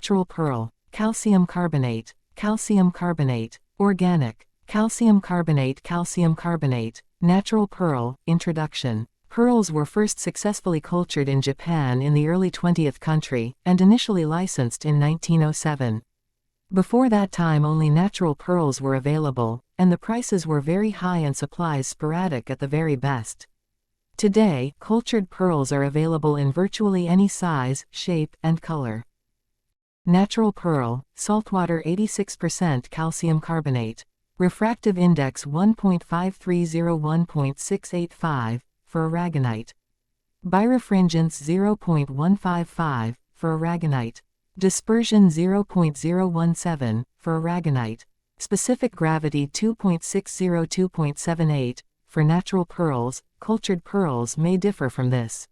Natural pearl, calcium carbonate, organic, calcium carbonate, natural pearl. Introduction. Pearls were first successfully cultured in Japan in the early 20th century, and initially licensed in 1907. Before that time only natural pearls were available, and the prices were very high and supplies sporadic at the very best. Today, cultured pearls are available in virtually any size, shape, and color. Natural pearl, saltwater 86% calcium carbonate. Refractive index 1.5301.685, for aragonite. Birefringence 0.155, for aragonite. Dispersion 0.017, for aragonite. Specific gravity 2.602.78, for natural pearls. Cultured pearls may differ from this.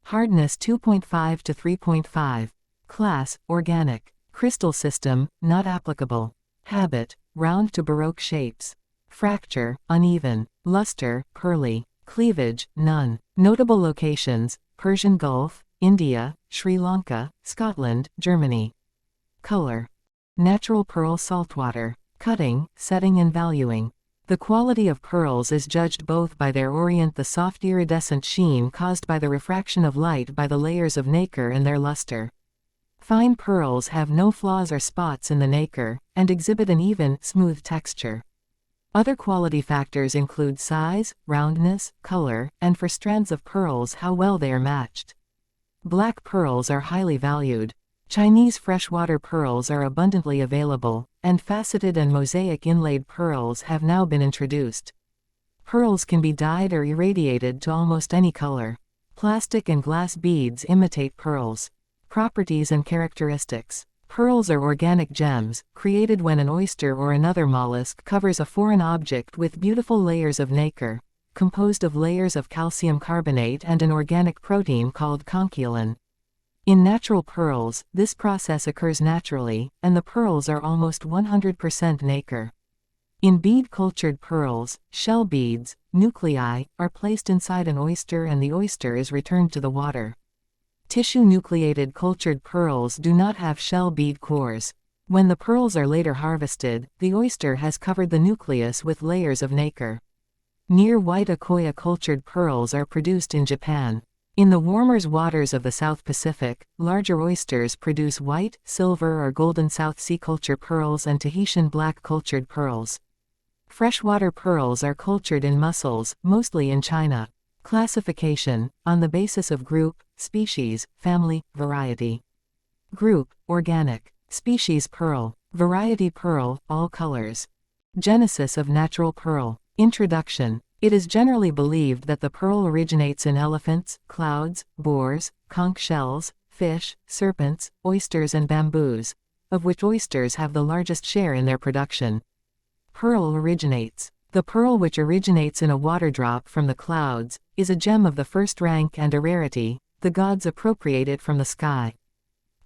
Hardness 2.5 to 3.5. Class, organic. Crystal system, not applicable. Habit, round to baroque shapes. Fracture, uneven. Luster, pearly. Cleavage, none. Notable locations, Persian Gulf, India, Sri Lanka, Scotland, Germany. Color. Natural pearl saltwater. Cutting, setting and valuing. The quality of pearls is judged both by their orient, the soft iridescent sheen caused by the refraction of light by the layers of nacre, and their luster. Fine pearls have no flaws or spots in the nacre, and exhibit an even, smooth texture. Other quality factors include size, roundness, color, and for strands of pearls how well they are matched. Black pearls are highly valued. Chinese freshwater pearls are abundantly available, and faceted and mosaic inlaid pearls have now been introduced. Pearls can be dyed or irradiated to almost any color. Plastic and glass beads imitate pearls. Properties and characteristics. Pearls are organic gems, created when an oyster or another mollusk covers a foreign object with beautiful layers of nacre, composed of layers of calcium carbonate and an organic protein called conchiolin. In natural pearls, this process occurs naturally, and the pearls are almost 100% nacre. In bead-cultured pearls, shell beads, nuclei, are placed inside an oyster and the oyster is returned to the water. Tissue-nucleated cultured pearls do not have shell bead cores. When the pearls are later harvested, the oyster has covered the nucleus with layers of nacre. Near-white Akoya cultured pearls are produced in Japan. In the warmer waters of the South Pacific, larger oysters produce white, silver or golden South Sea culture pearls and Tahitian black cultured pearls. Freshwater pearls are cultured in mussels, mostly in China. Classification, on the basis of group, species, family, variety. Group, organic. Species pearl. Variety pearl, all colors. Genesis of natural pearl. Introduction. It is generally believed that the pearl originates in elephants, clouds, boars, conch shells, fish, serpents, oysters and bamboos, of which oysters have the largest share in their production. Pearl originates. The pearl which originates in a water drop from the clouds, is a gem of the first rank and a rarity. The gods appropriate it from the sky.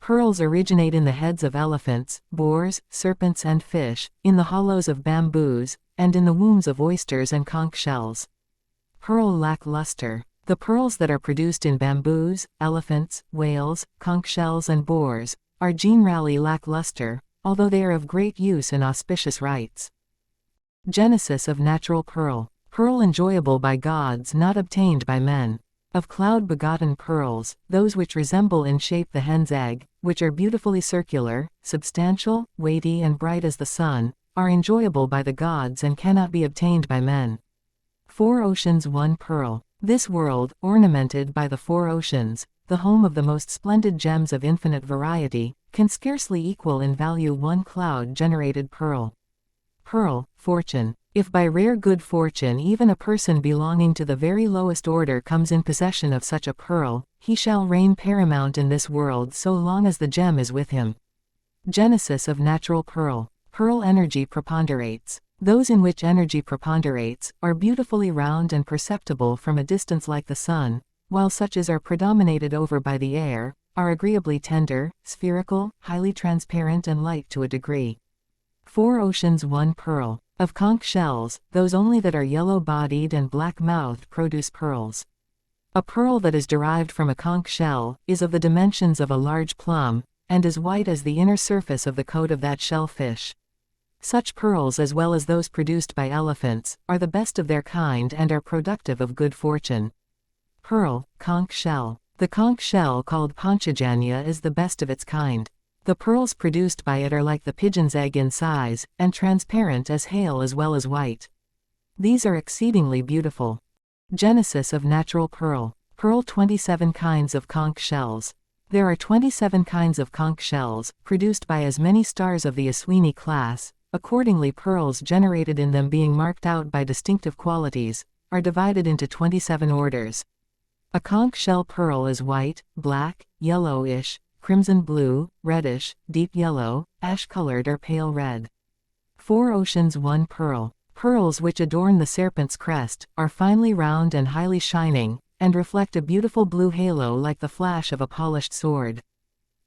Pearls originate in the heads of elephants, boars, serpents and fish, in the hollows of bamboos, and in the wombs of oysters and conch shells. Pearl lack luster. The pearls that are produced in bamboos, elephants, whales, conch shells and boars, are generally lack luster, although they are of great use in auspicious rites. Genesis of natural pearl. Pearl enjoyable by gods, not obtained by men. Of cloud-begotten pearls, those which resemble in shape the hen's egg, which are beautifully circular, substantial, weighty and bright as the sun, are enjoyable by the gods and cannot be obtained by men. Four oceans one pearl. This world, ornamented by the four oceans, the home of the most splendid gems of infinite variety, can scarcely equal in value one cloud-generated pearl. Pearl, fortune. If by rare good fortune even a person belonging to the very lowest order comes in possession of such a pearl, he shall reign paramount in this world so long as the gem is with him. Genesis of natural pearl. Pearl energy preponderates. Those in which energy preponderates, are beautifully round and perceptible from a distance like the sun, while such as are predominated over by the air, are agreeably tender, spherical, highly transparent and light to a degree. Four oceans one pearl. Of conch shells, those only that are yellow-bodied and black-mouthed produce pearls. A pearl that is derived from a conch shell, is of the dimensions of a large plum, and as white as the inner surface of the coat of that shellfish. Such pearls, as well as those produced by elephants, are the best of their kind and are productive of good fortune. Pearl, conch shell. The conch shell, called Ponchijanya, is the best of its kind. The pearls produced by it are like the pigeon's egg in size, and transparent as hail as well as white. These are exceedingly beautiful. Genesis of natural pearl. Pearl. 27 kinds of conch shells. There are 27 kinds of conch shells, produced by as many stars of the Aswini class. Accordingly, pearls generated in them, being marked out by distinctive qualities, are divided into 27 orders. A conch shell pearl is white, black, yellowish, crimson blue, reddish, deep yellow, ash-colored or pale red. 4 oceans 1 pearl. Pearls which adorn the serpent's crest, are finely round and highly shining, and reflect a beautiful blue halo like the flash of a polished sword.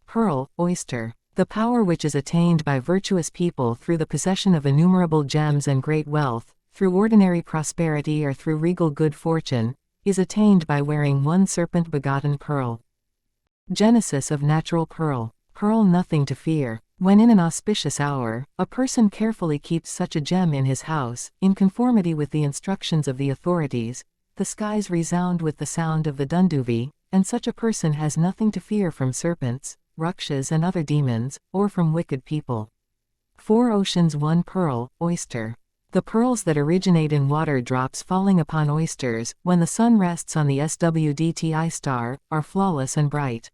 Pearl, oyster. The power which is attained by virtuous people through the possession of innumerable gems and great wealth, through ordinary prosperity or through regal good fortune, is attained by wearing one serpent-begotten pearl. Genesis of natural pearl. Pearl. Nothing to fear. When in an auspicious hour, a person carefully keeps such a gem in his house, in conformity with the instructions of the authorities, the skies resound with the sound of the dunduvi, and such a person has nothing to fear from serpents, rakshas and other demons, or from wicked people. 4 oceans 1 pearl, oyster. The pearls that originate in water drops falling upon oysters, when the sun rests on the SWDTI star, are flawless and bright.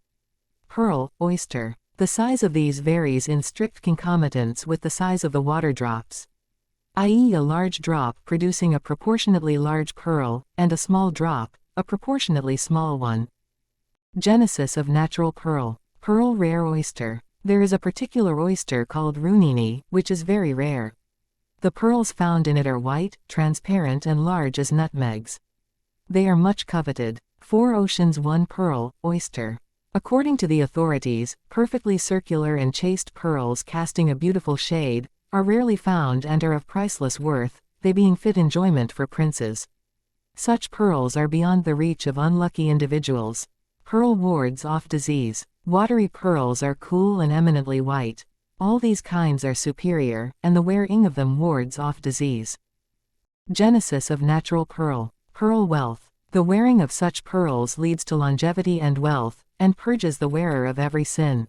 Pearl, oyster. The size of these varies in strict concomitance with the size of the water drops, i.e. a large drop producing a proportionately large pearl, and a small drop, a proportionately small one. Genesis of natural pearl. Pearl. Rare oyster. There is a particular oyster called runini, which is very rare. The pearls found in it are white, transparent and large as nutmegs. They are much coveted. 4 oceans 1 pearl, oyster. According to the authorities, perfectly circular and chaste pearls casting a beautiful shade, are rarely found and are of priceless worth, they being fit enjoyment for princes. Such pearls are beyond the reach of unlucky individuals. Pearl wards off disease. Watery pearls are cool and eminently white. All these kinds are superior, and the wearing of them wards off disease. Genesis of natural pearl. Pearl. Wealth. The wearing of such pearls leads to longevity and wealth, and purges the wearer of every sin.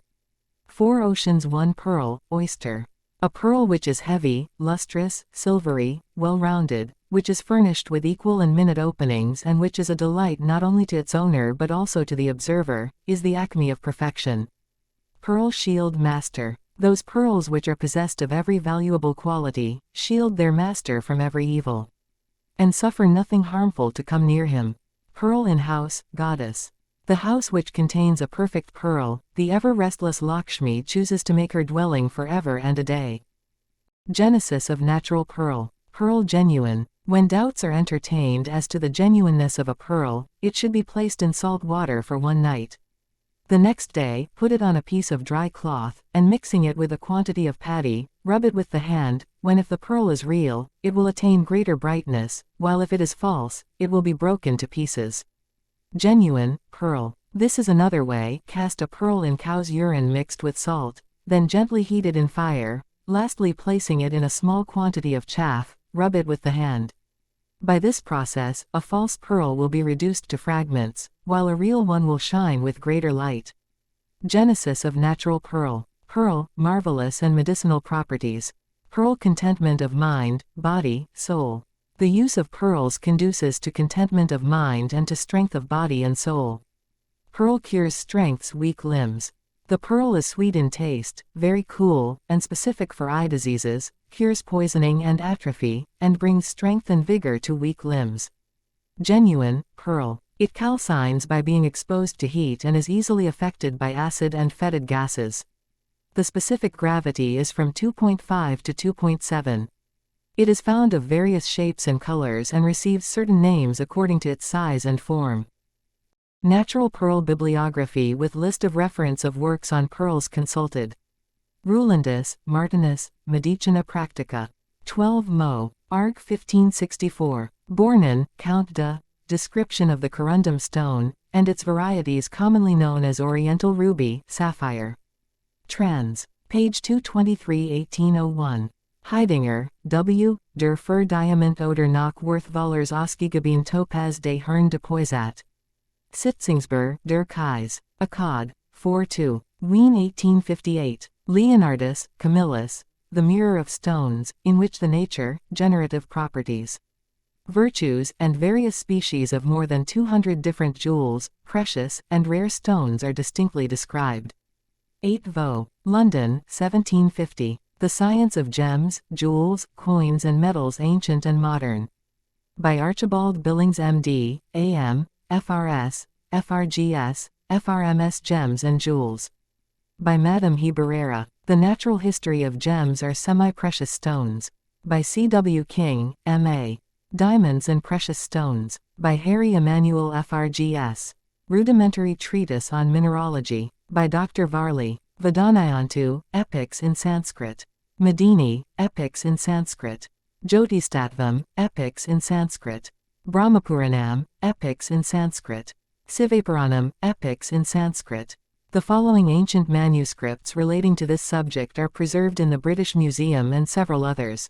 4 oceans 1 pearl, oyster. A pearl which is heavy, lustrous, silvery, well-rounded, which is furnished with equal and minute openings and which is a delight not only to its owner but also to the observer, is the acme of perfection. Pearl. Shield master. Those pearls which are possessed of every valuable quality, shield their master from every evil, and suffer nothing harmful to come near him. Pearl. In house, goddess. The house which contains a perfect pearl, the ever-restless Lakshmi chooses to make her dwelling forever and a day. Genesis of natural pearl. Pearl. Genuine. When doubts are entertained as to the genuineness of a pearl, it should be placed in salt water for 1 night. The next day, put it on a piece of dry cloth, and mixing it with a quantity of paddy, rub it with the hand, when if the pearl is real, it will attain greater brightness, while if it is false, it will be broken to pieces. Genuine, pearl. This is another way. Cast a pearl in cow's urine mixed with salt, then gently heat it in fire, lastly placing it in a small quantity of chaff, rub it with the hand. By this process, a false pearl will be reduced to fragments, while a real one will shine with greater light. Genesis of natural pearl. Pearl. Marvelous and medicinal properties. Pearl. Contentment of mind, body, soul. The use of pearls conduces to contentment of mind and to strength of body and soul. Pearl. Cures strengths weak limbs. The pearl is sweet in taste, very cool, and specific for eye diseases, cures poisoning and atrophy, and brings strength and vigor to weak limbs. Genuine, pearl. It calcines by being exposed to heat and is easily affected by acid and fetid gases. The specific gravity is from 2.5 to 2.7. It is found of various shapes and colors and receives certain names according to its size and form. Natural pearl bibliography with list of reference of works on pearls consulted. Rulandus, Martinus, Medicina Practica. 12 Mo. Arg. 1564. Bornin, Count de. Description of the corundum stone, and its varieties commonly known as Oriental ruby, sapphire. Trans. Page 223 1801. Heidinger, W., Der Diamant oder Nachwurthvollers Ausgegeben Topaz des Herrn de Poisat. Sitzingsber, Der Kais. Akkad. 4-2. Wien 1858. Leonardus, Camillus, The Mirror of Stones, in which the nature, generative properties, virtues, and various species of more than 200 different jewels, precious, and rare stones are distinctly described. 8 Vaux. London, 1750. The Science of Gems, Jewels, Coins and Metals Ancient and Modern. By Archibald Billings M.D., A.M., F.R.S., F.R.G.S., F.R.M.S. Gems and Jewels. By Madame Heberera. The Natural History of Gems are Semi-Precious Stones. By C.W. King, M.A. Diamonds and Precious Stones. By Harry Emanuel F.R.G.S. Rudimentary Treatise on Mineralogy. By Dr. Varley. Vedanayantu, Epics in Sanskrit. Medini, Epics in Sanskrit. Jyotisattvam, Epics in Sanskrit. Brahmapuranam, Epics in Sanskrit. Sivapuranam, Epics in Sanskrit. The following ancient manuscripts relating to this subject are preserved in the British Museum and several others.